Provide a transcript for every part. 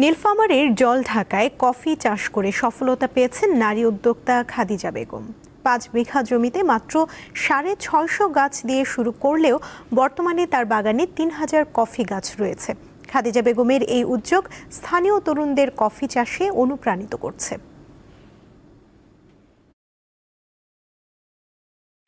নীলফামারীর জলঢাকায় কফি চাষ করে সফলতা পেয়েছেন নারী উদ্যোক্তা খাদিজা বেগম। ৫ বিঘা জমিতে মাত্র ৬৫০ গাছ দিয়ে শুরু করলেও বর্তমানে তার বাগানে ৩,০০০ কফি গাছ রয়েছে। খাদিজা বেগমের এই উদ্যোগ স্থানীয় তরুণদের কফি চাষে অনুপ্রাণিত করছে।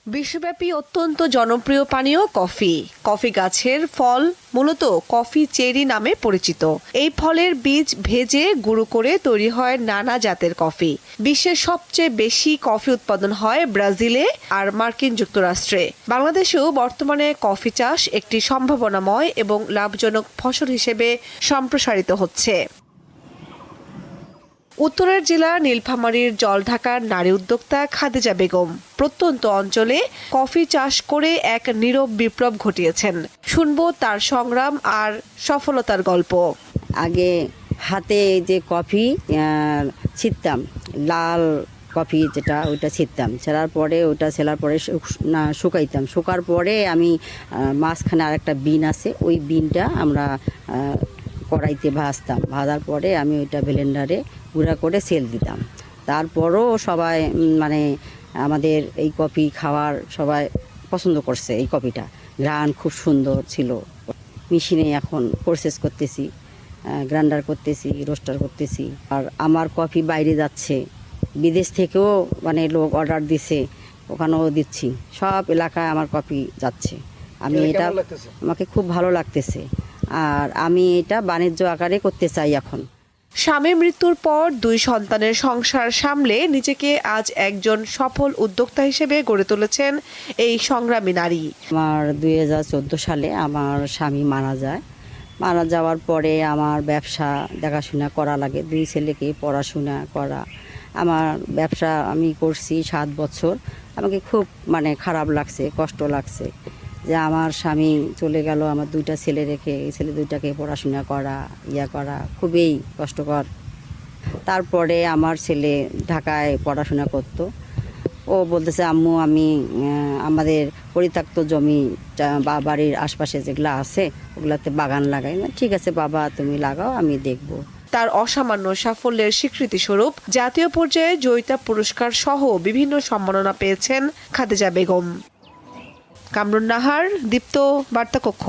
বিশ্বব্যাপী অত্যন্ত জনপ্রিয় পানীয় কফি। কফি গাছের ফল মূলত কফি চেরি নামে পরিচিত। এই ফলের বীজ ভেজে গুঁড়ো করে তৈরি হয় নানা জাতের কফি। বিশ্বের সবচেয়ে বেশি কফি উৎপাদন হয় ব্রাজিলে আর মার্কিন যুক্তরাষ্ট্রে। বাংলাদেশেও বর্তমানে কফি চাষ একটি সম্ভাবনাময় এবং লাভজনক ফসল হিসেবে সম্প্রসারিত হচ্ছে। উত্তরের জেলা নীলফামারীর জলঢাকার নারী উদ্যোক্তা খাদিজা বেগম প্রত্যন্ত অঞ্চলে কফি চাষ করে এক নীরব বিপ্লব ঘটিয়েছেন। শুনবো তার সংগ্রাম আর সফলতার গল্প। আগে হাতে যে কফি ছিঁড়তাম, লাল কফি যেটা ওইটা ছিঁড়তাম, ছেঁড়ার পরে ওটা ছেলার পরে শুকাইতাম। শুকার পরে আমি মাঝখানে আরেকটা বিন আছে, ওই বিনটা আমরা কড়াইতে ভাজতাম। ভাজার পরে আমি ওইটা ব্লেন্ডারে গুঁড়া করে সেল দিতাম। তারপরও সবাই আমাদের এই কফি খাওয়ার সবাই পছন্দ করছে। এই কফিটা ঘ্রাণ খুব সুন্দর ছিল। মেশিনে এখন প্রসেস করতেছি, গ্রাইন্ডার করতেছি, রোস্টার করতেছি। আর আমার কফি বাইরে যাচ্ছে, বিদেশ থেকেও লোক অর্ডার দিছে, ওখানেও দিচ্ছি। সব এলাকায় আমার কফি যাচ্ছে। আমি এটা আমাকে খুব ভালো লাগতেছে, আর আমি এটা বাণিজ্য আকারে করতে চাই। এখন স্বামীর মৃত্যুর পর 2 সন্তানের সংসার সামলে নিজেকে আজ একজন সফল উদ্যোক্তা হিসেবে গড়ে তুলেছেন এই সংগ্রামী নারী। আমার 2014 সালে আমার স্বামী মারা যায়। মারা যাওয়ার পরে আমার ব্যবসা দেখাশোনা করা লাগে, 2 ছেলেকে পড়াশোনা করা। আমার ব্যবসা আমি করছি 7 বছর। আমাকে খুব খারাপ লাগছে, কষ্ট লাগছে যে আমার স্বামী চলে গেল, আমার 2টা ছেলে রেখে, এই ছেলে 2টাকে পড়াশোনা করা করা খুবই কষ্টকর। তারপরে আমার ছেলে ঢাকায় পড়াশোনা করত। ও বলতেছে, আম্মু আমি আমাদের পরিত্যক্ত জমি বা বাড়ির আশপাশে যেগুলো আছে ওগুলাতে বাগান লাগাই। না, ঠিক আছে বাবা, তুমি লাগাও, আমি দেখব। তার অসামান্য সাফল্যের স্বীকৃতি স্বরূপ জাতীয় পর্যায়ে জয়িতা পুরস্কার সহ বিভিন্ন সম্মাননা পেয়েছেন খাদিজা বেগম। কামরুন নাহার, দীপ্ত বার্তা কক্ষ।